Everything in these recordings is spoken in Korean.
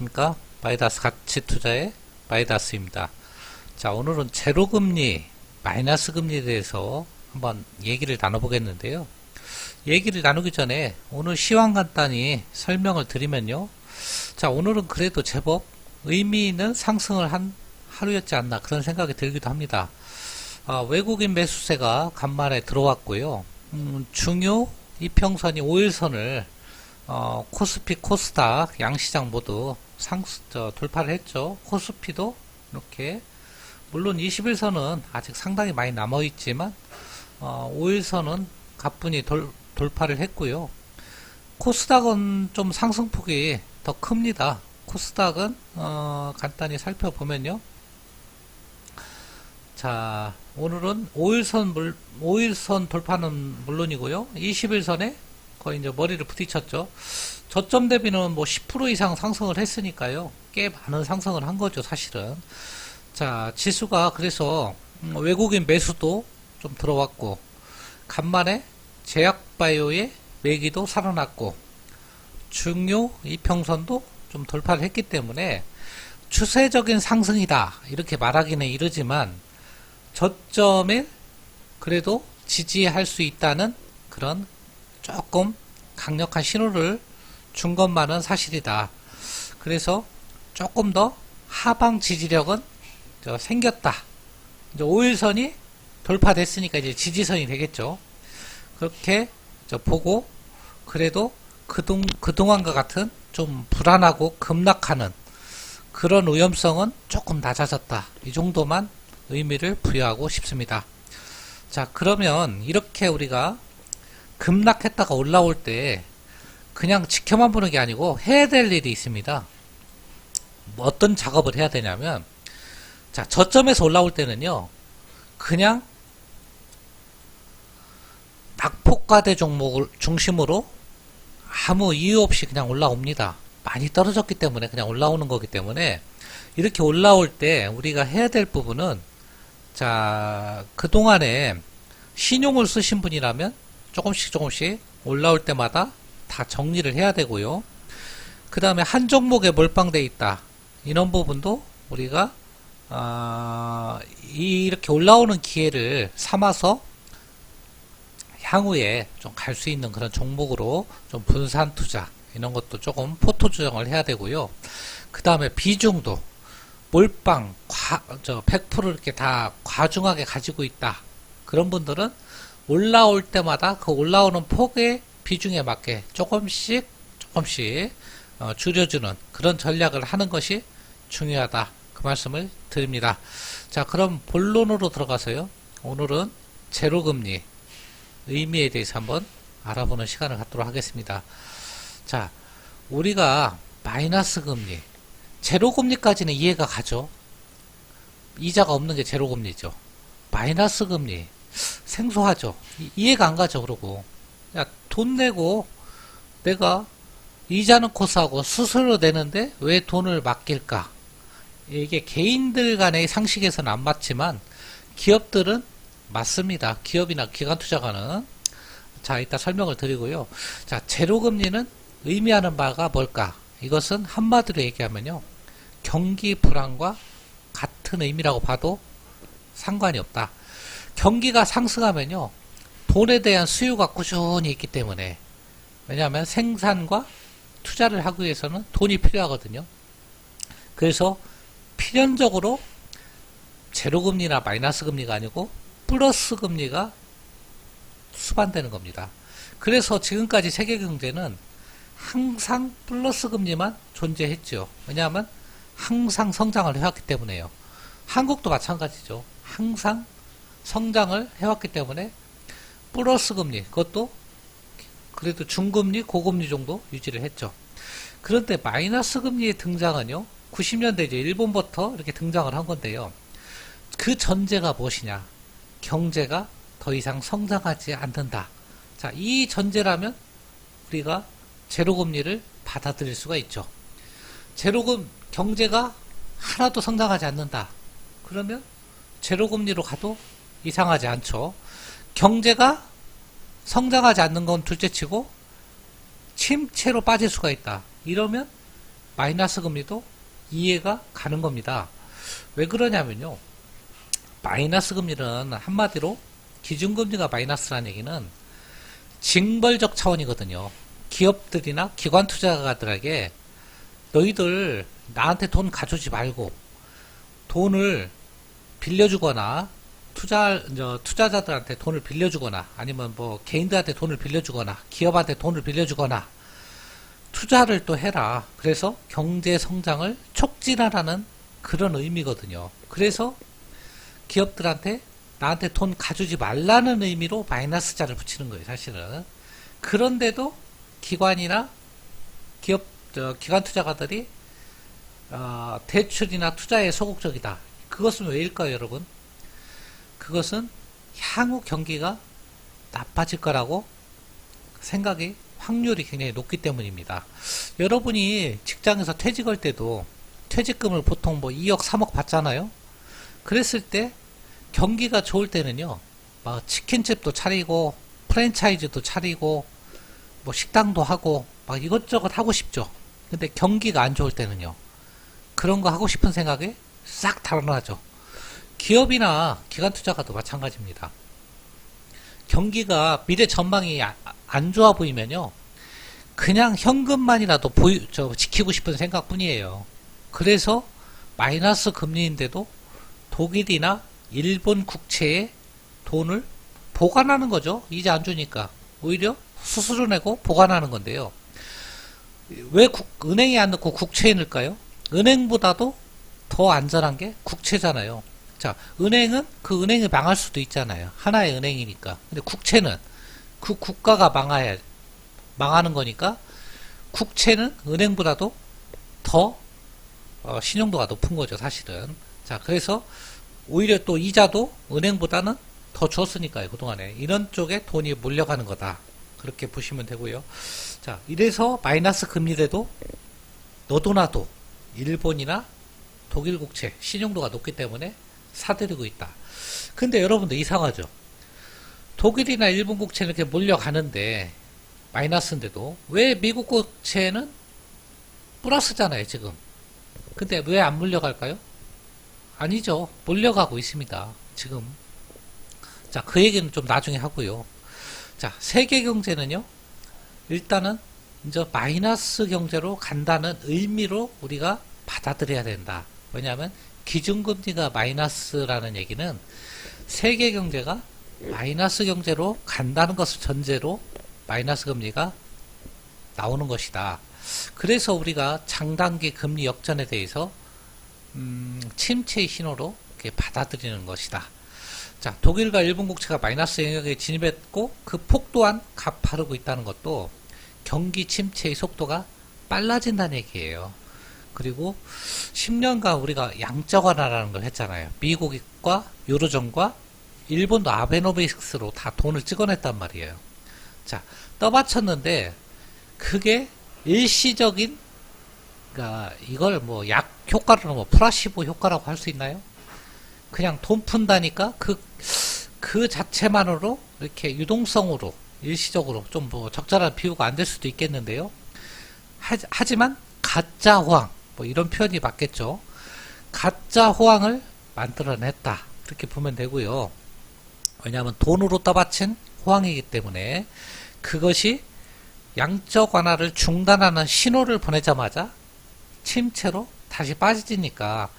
안녕하십니까. 마이다스 가치투자의 마이다스입니다. 자, 오늘은 제로금리, 마이너스 금리에 대해서 한번 얘기를 나눠보겠는데요. 얘기를 나누기 전에 오늘 시황 간단히 설명을 드리면요. 자, 오늘은 그래도 제법 의미 있는 상승을 한 하루였지 않나 그런 생각이 들기도 합니다. 외국인 매수세가 간만에 들어왔고요. 중요 이평선이 5일선을 코스피, 코스닥 양시장 모두 돌파를 했죠. 코스피도 이렇게 물론 21선은 아직 상당히 많이 남아 있지만 5일선은 가뿐히 돌파를 했고요. 코스닥은 좀 상승폭이 더 큽니다. 코스닥은 간단히 살펴보면요. 자, 오늘은 5일선 돌파는 물론이고요. 21선에 거의 이제 머리를 부딪혔죠. 저점 대비는 뭐 10% 이상 상승을 했으니까요. 꽤 많은 상승을 한 거죠, 사실은. 자, 지수가 그래서 외국인 매수도 좀 들어왔고, 간만에 제약바이오의 매기도 살아났고, 중요 이평선도 좀 돌파를 했기 때문에 추세적인 상승이다. 이렇게 말하기는 이르지만, 저점에 그래도 지지할 수 있다는 그런 조금 강력한 신호를 준 것만은 사실이다. 그래서 조금 더 하방 지지력은 생겼다. 이제 5일선이 돌파됐으니까 이제 지지선이 되겠죠. 그렇게 보고 그래도 그동안과 같은 좀 불안하고 급락하는 그런 위험성은 조금 낮아졌다. 이 정도만 의미를 부여하고 싶습니다. 자, 그러면 이렇게 우리가 급락했다가 올라올 때 그냥 지켜만 보는 게 아니고 해야 될 일이 있습니다. 뭐 어떤 작업을 해야 되냐면, 자, 저점에서 올라올 때는요, 그냥 낙폭과대 종목을 중심으로 아무 이유 없이 그냥 올라옵니다. 많이 떨어졌기 때문에 그냥 올라오는 거기 때문에 이렇게 올라올 때 우리가 해야 될 부분은, 자, 그동안에 신용을 쓰신 분이라면 조금씩 올라올 때마다 다 정리를 해야 되고요. 그 다음에 한 종목에 몰빵되어 있다. 이런 부분도 우리가 이렇게 올라오는 기회를 삼아서 향후에 좀 갈 수 있는 그런 종목으로 좀 분산 투자 이런 것도 조금 포토 조정을 해야 되고요. 그 다음에 비중도 몰빵 100% 이렇게 다 과중하게 가지고 있다. 그런 분들은 올라올 때마다 그 올라오는 폭의 비중에 맞게 조금씩 줄여주는 그런 전략을 하는 것이 중요하다. 그 말씀을 드립니다. 자, 그럼 본론으로 들어가서요. 오늘은 제로금리 의미에 대해서 한번 알아보는 시간을 갖도록 하겠습니다. 자, 우리가 마이너스 금리, 제로금리까지는 이해가 가죠. 이자가 없는 게 제로금리죠. 마이너스 금리 생소하죠. 이해가 안 가죠. 그러고 야, 돈 내고 내가 이자는 코스하고 수수료 내는데 왜 돈을 맡길까? 이게 개인들 간의 상식에서는 안 맞지만 기업들은 맞습니다. 기업이나 기관투자가는. 자, 이따 설명을 드리고요. 자, 제로금리는 의미하는 바가 뭘까? 이것은 한마디로 얘기하면요, 경기 불안과 같은 의미라고 봐도 상관이 없다. 경기가 상승하면요, 돈에 대한 수요가 꾸준히 있기 때문에, 왜냐하면 생산과 투자를 하기 위해서는 돈이 필요하거든요. 그래서 필연적으로 제로금리나 마이너스 금리가 아니고 플러스 금리가 수반되는 겁니다. 그래서 지금까지 세계 경제는 항상 플러스 금리만 존재했죠. 왜냐하면 항상 성장을 해왔기 때문에요. 한국도 마찬가지죠. 항상 성장을 해왔기 때문에 플러스 금리, 그것도 그래도 중금리, 고금리 정도 유지를 했죠. 그런데 마이너스 금리의 등장은요, 90년대 이제 일본부터 이렇게 등장을 한 건데요. 그 전제가 무엇이냐? 경제가 더 이상 성장하지 않는다. 자, 이 전제라면 우리가 제로금리를 받아들일 수가 있죠. 경제가 하나도 성장하지 않는다. 그러면 제로금리로 가도 이상하지 않죠. 경제가 성장하지 않는 건 둘째치고 침체로 빠질 수가 있다. 이러면 마이너스 금리도 이해가 가는 겁니다. 왜 그러냐면요. 마이너스 금리는 한마디로 기준금리가 마이너스라는 얘기는 징벌적 차원이거든요. 기업들이나 기관 투자가들에게 너희들 나한테 돈 가져오지 말고 돈을 빌려주거나 투자자들한테 돈을 빌려주거나 아니면 뭐 개인들한테 돈을 빌려주거나 기업한테 돈을 빌려주거나 투자를 또 해라. 그래서 경제 성장을 촉진하라는 그런 의미거든요. 그래서 기업들한테 나한테 돈 가져오지 말라는 의미로 마이너스 자를 붙이는 거예요, 사실은. 그런데도 기관이나 기관 투자가들이 대출이나 투자에 소극적이다. 그것은 왜일까요, 여러분? 그것은 향후 경기가 나빠질 거라고 생각이 확률이 굉장히 높기 때문입니다. 여러분이 직장에서 퇴직할 때도 퇴직금을 보통 뭐 2억, 3억 받잖아요. 그랬을 때 경기가 좋을 때는요, 막 치킨집도 차리고 프랜차이즈도 차리고 뭐 식당도 하고 막 이것저것 하고 싶죠. 근데 경기가 안 좋을 때는요, 그런 거 하고 싶은 생각이 싹 달아나죠. 기업이나 기관 투자가도 마찬가지입니다. 경기가 미래 전망이 안 좋아 보이면요, 그냥 현금만이라도 지키고 싶은 생각뿐이에요. 그래서 마이너스 금리인데도 독일이나 일본 국채에 돈을 보관하는 거죠. 이제 안 주니까 오히려 수수료 내고 보관하는 건데요. 왜 은행에 안 넣고 국채에 넣을까요? 은행보다도 더 안전한 게 국채잖아요. 자, 은행은 그 은행이 망할 수도 있잖아요. 하나의 은행이니까. 근데 국채는 그 국가가 망하는 거니까 국채는 은행보다도 더 신용도가 높은 거죠, 사실은. 자, 그래서 오히려 또 이자도 은행보다는 더 줬으니까요, 그동안에. 이런 쪽에 돈이 몰려가는 거다. 그렇게 보시면 되고요. 자, 이래서 마이너스 금리래도 너도 나도 일본이나 독일 국채 신용도가 높기 때문에 사들이고 있다. 근데 여러분들 이상하죠? 독일이나 일본 국채는 이렇게 몰려가는데 마이너스인데도 왜 미국 국채는 플러스잖아요, 지금. 근데 왜 안 몰려갈까요? 아니죠. 몰려가고 있습니다, 지금. 자, 그 얘기는 좀 나중에 하고요. 자, 세계 경제는요, 일단은 이제 마이너스 경제로 간다는 의미로 우리가 받아들여야 된다. 왜냐하면 기준금리가 마이너스라는 얘기는 세계 경제가 마이너스 경제로 간다는 것을 전제로 마이너스 금리가 나오는 것이다. 그래서 우리가 장단기 금리 역전에 대해서 침체의 신호로 이렇게 받아들이는 것이다. 자, 독일과 일본 국채가 마이너스 영역에 진입했고 그 폭 또한 가파르고 있다는 것도 경기 침체의 속도가 빨라진다는 얘기예요. 그리고 10년간 우리가 양적 완화라는 걸 했잖아요. 미국과 유로존과 일본도 아베노믹스로 다 돈을 찍어냈단 말이에요. 자, 떠받쳤는데 그게 일시적인, 그러니까 이걸 뭐 약 효과로 뭐 플라시보 효과라고 할 수 있나요? 그냥 돈 푼다니까 그 자체만으로 이렇게 유동성으로 일시적으로 좀 뭐 적절한 비유가 안 될 수도 있겠는데요. 하지만 가짜 호황, 뭐 이런 표현이 맞겠죠. 가짜 호황을 만들어냈다. 그렇게 보면 되고요. 왜냐하면 돈으로 떠받친 호황이기 때문에 그것이 양적 완화를 중단하는 신호를 보내자마자 침체로 다시 빠지니까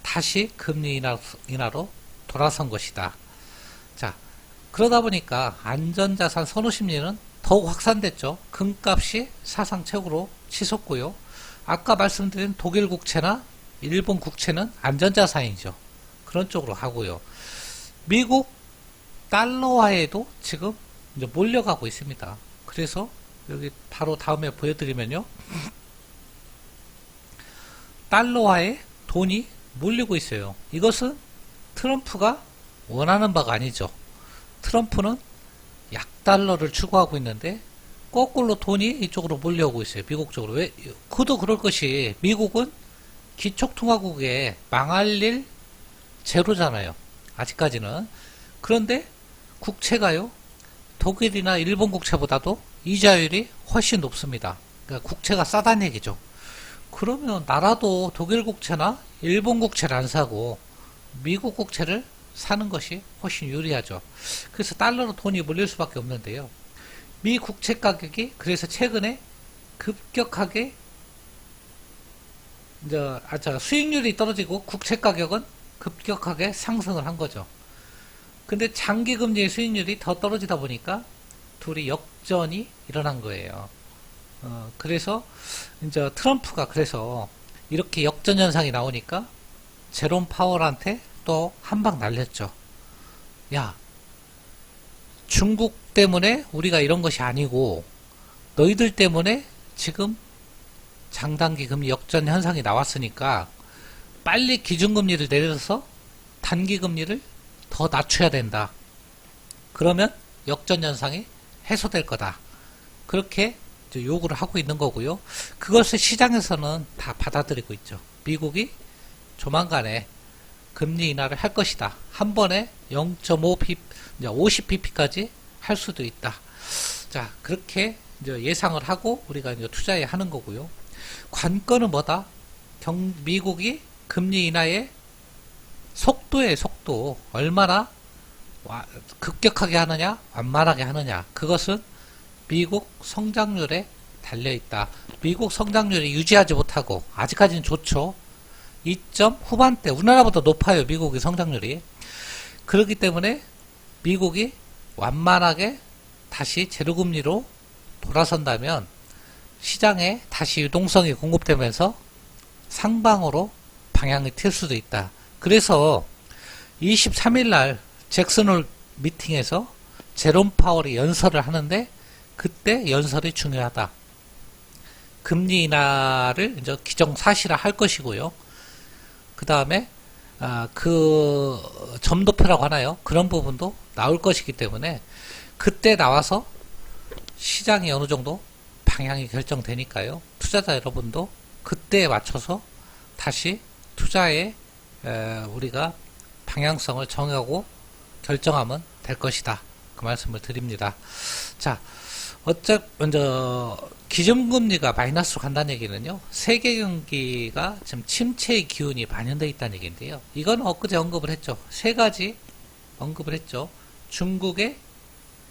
다시 금리 인하로 돌아선 것이다. 자, 그러다 보니까 안전자산 선호 심리는 더욱 확산됐죠. 금값이 사상 최고로 치솟고요. 아까 말씀드린 독일 국채나 일본 국채는 안전자산이죠. 그런 쪽으로 하고요. 미국 달러화에도 지금 이제 몰려가고 있습니다. 그래서 여기 바로 다음에 보여드리면요. 달러화에 돈이 몰리고 있어요. 이것은 트럼프가 원하는 바가 아니죠. 트럼프는 약달러를 추구하고 있는데 거꾸로 돈이 이쪽으로 몰려오고 있어요. 미국 쪽으로. 왜? 그도 그럴 것이 미국은 기축통화국에 망할 일 제로잖아요. 아직까지는. 그런데 국채가요. 독일이나 일본 국채보다도 이자율이 훨씬 높습니다. 그러니까 국채가 싸다는 얘기죠. 그러면 나라도 독일 국채나 일본 국채를 안 사고 미국 국채를 사는 것이 훨씬 유리하죠. 그래서 달러로 돈이 몰릴 수밖에 없는데요. 미 국채 가격이 그래서 최근에 급격하게 수익률이 떨어지고 국채 가격은 급격하게 상승을 한 거죠. 근데 장기금리의 수익률이 더 떨어지다 보니까 둘이 역전이 일어난 거예요. 그래서 이제 트럼프가 그래서 이렇게 역전 현상이 나오니까 제롬 파월한테 또 한 방 날렸죠. 야, 중국 때문에 우리가 이런 것이 아니고 너희들 때문에 지금 장단기 금리 역전 현상이 나왔으니까 빨리 기준금리를 내려서 단기금리를 더 낮춰야 된다. 그러면 역전 현상이 해소될 거다. 그렇게 요구를 하고 있는 거고요. 그것을 시장에서는 다 받아들이고 있죠. 미국이 조만간에 금리 인하를 할 것이다. 한 번에 0.5pp, 50pp까지 할 수도 있다. 자, 그렇게 이제 예상을 하고 우리가 이제 투자에 하는 거고요. 관건은 뭐다? 미국이 금리 인하의 속도의 속도, 얼마나 급격하게 하느냐, 완만하게 하느냐. 그것은 미국 성장률에 달려있다. 미국 성장률이 유지하지 못하고, 아직까지는 좋죠. 2점 후반대, 우리나라보다 높아요. 미국의 성장률이. 그렇기 때문에 미국이 완만하게 다시 제로금리로 돌아선다면 시장에 다시 유동성이 공급되면서 상방으로 방향이 틀 수도 있다. 그래서 23일 날 잭슨홀 미팅에서 제롬 파월이 연설을 하는데 그때 연설이 중요하다. 금리 인하를 이제 기정사실화 할 것이고요. 그 다음에 그 점도표라고 하나요? 그런 부분도 나올 것이기 때문에 그때 나와서 시장이 어느 정도 방향이 결정되니까요. 투자자 여러분도 그때에 맞춰서 다시 투자에 우리가 방향성을 정하고 결정하면 될 것이다. 그 말씀을 드립니다. 자, 먼저 기준금리가 마이너스로 간다는 얘기는요. 세계 경기가 지금 침체의 기운이 반영되어 있다는 얘기인데요. 이건 엊그제 언급을 했죠. 세 가지 언급을 했죠. 중국의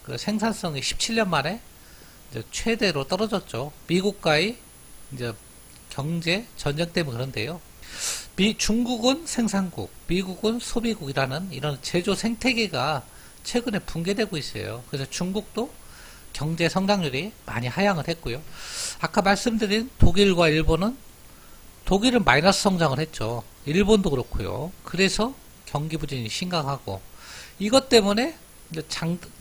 그 생산성이 17년 만에 이제 최대로 떨어졌죠. 미국과의 이제 경제 전쟁 때문에 그런데요. 중국은 생산국, 미국은 소비국이라는 이런 제조 생태계가 최근에 붕괴되고 있어요. 그래서 중국도 경제 성장률이 많이 하향을 했고요. 아까 말씀드린 독일과 일본은 독일은 마이너스 성장을 했죠. 일본도 그렇고요. 그래서 경기 부진이 심각하고 이것 때문에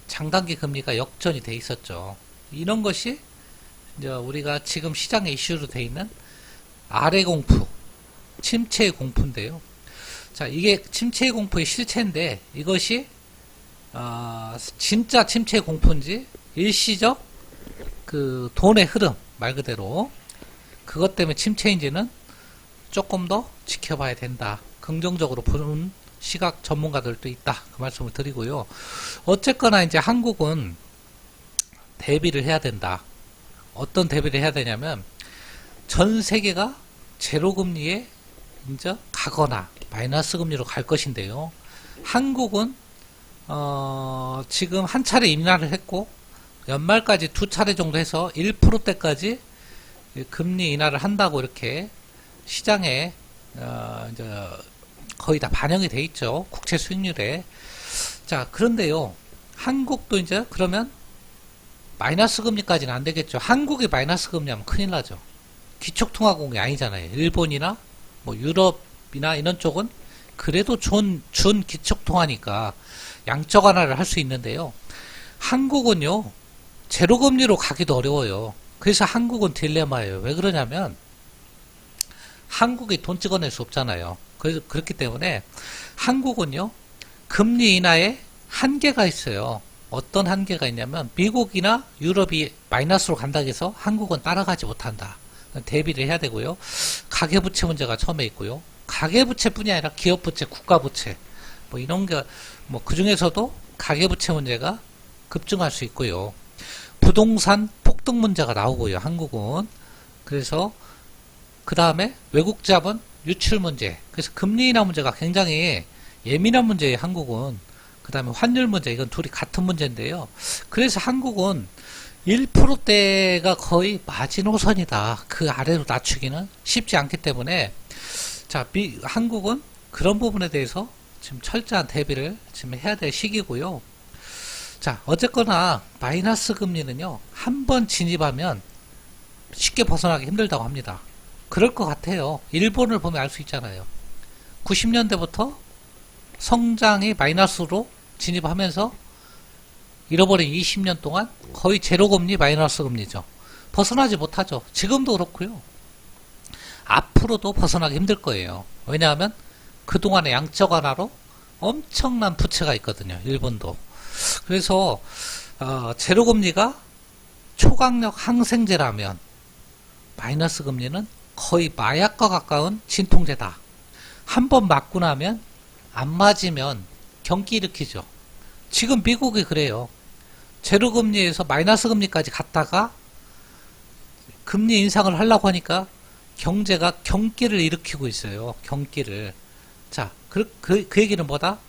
장단기 금리가 역전이 돼 있었죠. 이런 것이 이제 우리가 지금 시장에 이슈로 돼 있는 아래 공포, 침체의 공포인데요. 자, 이게 침체의 공포의 실체인데 이것이 진짜 침체의 공포인지 일시적 그 돈의 흐름 말 그대로 그것 때문에 침체인지는 조금 더 지켜봐야 된다. 긍정적으로 보는 시각 전문가들도 있다. 그 말씀을 드리고요. 어쨌거나 이제 한국은 대비를 해야 된다. 어떤 대비를 해야 되냐면 전 세계가 제로금리에 이제 가거나 마이너스 금리로 갈 것인데요. 한국은 지금 한 차례 인하를 했고 연말까지 두 차례 정도 해서 1%대까지 금리 인하를 한다고 이렇게 시장에 이제 거의 다 반영이 돼 있죠. 국채 수익률에. 자, 그런데요. 한국도 이제 그러면 마이너스 금리까지는 안 되겠죠. 한국이 마이너스 금리하면 큰일 나죠. 기축통화국이 아니잖아요. 일본이나 뭐 유럽이나 이런 쪽은 그래도 준 기축통화니까 양적 완화를 할 수 있는데요. 한국은요. 제로금리로 가기도 어려워요. 그래서 한국은 딜레마예요. 왜 그러냐면 한국이 돈 찍어낼 수 없잖아요. 그렇기 때문에 한국은요. 금리 인하에 한계가 있어요. 어떤 한계가 있냐면 미국이나 유럽이 마이너스로 간다고 해서 한국은 따라가지 못한다. 대비를 해야 되고요. 가계부채 문제가 처음에 있고요. 가계부채뿐이 아니라 기업부채, 국가부채 뭐 이런 게 뭐 그 중에서도 가계부채 문제가 급증할 수 있고요. 부동산 폭등 문제가 나오고요. 한국은. 그래서 그 다음에 외국 자본 유출 문제. 그래서 금리 인하 문제가 굉장히 예민한 문제예요, 한국은. 그 다음에 환율 문제. 이건 둘이 같은 문제인데요. 그래서 한국은 1%대가 거의 마지노선이다. 그 아래로 낮추기는 쉽지 않기 때문에, 자, 한국은 그런 부분에 대해서 지금 철저한 대비를 지금 해야 될 시기고요. 자, 어쨌거나 마이너스 금리는요, 한번 진입하면 쉽게 벗어나기 힘들다고 합니다. 그럴 것 같아요. 일본을 보면 알 수 있잖아요. 90년대부터 성장이 마이너스로 진입하면서 잃어버린 20년 동안 거의 제로 금리, 마이너스 금리죠. 벗어나지 못하죠. 지금도 그렇고요. 앞으로도 벗어나기 힘들 거예요. 왜냐하면 그동안의 양적 완화로 엄청난 부채가 있거든요. 일본도. 그래서 제로 금리가 초강력 항생제라면 마이너스 금리는 거의 마약과 가까운 진통제다. 한번 맞고 나면 안 맞으면 경기 일으키죠. 지금 미국이 그래요. 제로 금리에서 마이너스 금리까지 갔다가 금리 인상을 하려고 하니까 경제가 경기를 일으키고 있어요. 경기를. 자, 그 얘기는 뭐다?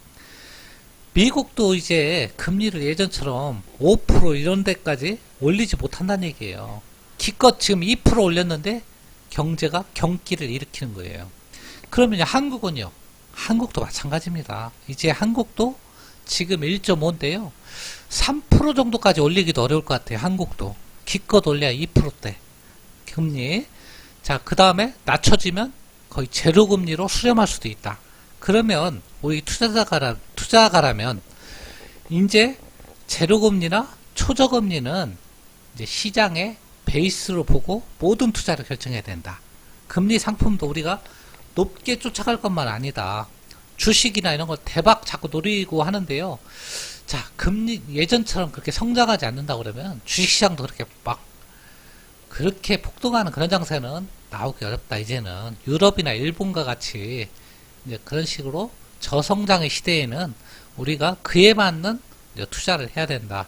미국도 이제 금리를 예전처럼 5% 이런 데까지 올리지 못한다는 얘기예요. 기껏 지금 2% 올렸는데 경제가 경기를 일으키는 거예요. 그러면 한국은요? 한국도 마찬가지입니다. 이제 한국도 지금 1.5인데요. 3% 정도까지 올리기도 어려울 것 같아요. 한국도. 기껏 올려야 2%대. 금리. 자, 그 다음에 낮춰지면 거의 제로 금리로 수렴할 수도 있다. 그러면 우리 투자가라면 이제 제로 금리나 초저 금리는 이제 시장의 베이스로 보고 모든 투자를 결정해야 된다. 금리 상품도 우리가 높게 쫓아갈 것만 아니다. 주식이나 이런 거 대박 자꾸 노리고 하는데요. 자, 금리 예전처럼 그렇게 성장하지 않는다 그러면 주식시장도 그렇게 막 그렇게 폭등하는 그런 장세는 나오기 어렵다. 이제는 유럽이나 일본과 같이 이제 그런 식으로 저성장의 시대에는 우리가 그에 맞는 이제 투자를 해야 된다.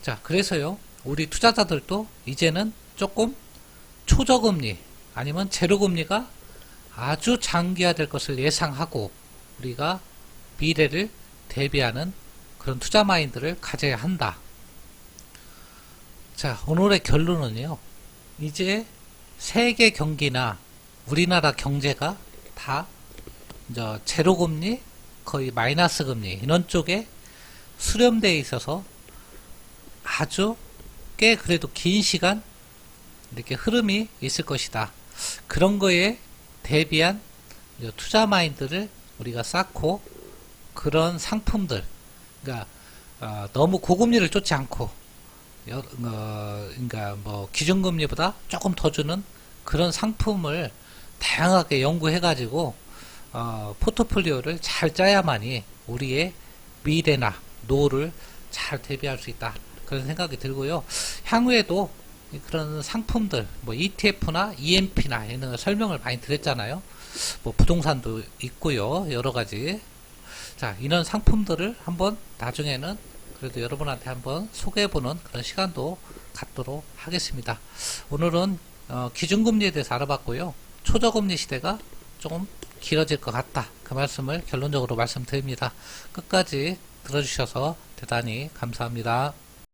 자, 그래서요, 우리 투자자들도 이제는 조금 초저금리 아니면 제로금리가 아주 장기화될 것을 예상하고 우리가 미래를 대비하는 그런 투자 마인드를 가져야 한다. 자, 오늘의 결론은요, 이제 세계 경기나 우리나라 경제가 다 이제 제로금리, 거의 마이너스 금리 이런 쪽에 수렴되어 있어서 아주 꽤 그래도 긴 시간 이렇게 흐름이 있을 것이다. 그런 거에 대비한 투자 마인드를 우리가 쌓고 그런 상품들, 그러니까 너무 고금리를 쫓지 않고 그러니까 뭐 기준금리보다 조금 더 주는 그런 상품을 다양하게 연구해가지고 포트폴리오를 잘 짜야만이 우리의 미래나 노후를 잘 대비할 수 있다. 그런 생각이 들고요. 향후에도 그런 상품들, 뭐 ETF나 EMP나 이런 설명을 많이 드렸잖아요. 뭐 부동산도 있고요. 여러 가지. 자, 이런 상품들을 한번 나중에는 그래도 여러분한테 한번 소개해보는 그런 시간도 갖도록 하겠습니다. 오늘은 기준금리에 대해서 알아봤고요. 초저금리 시대가 조금 길어질 것 같다. 그 말씀을 결론적으로 말씀드립니다. 끝까지 들어주셔서 대단히 감사합니다.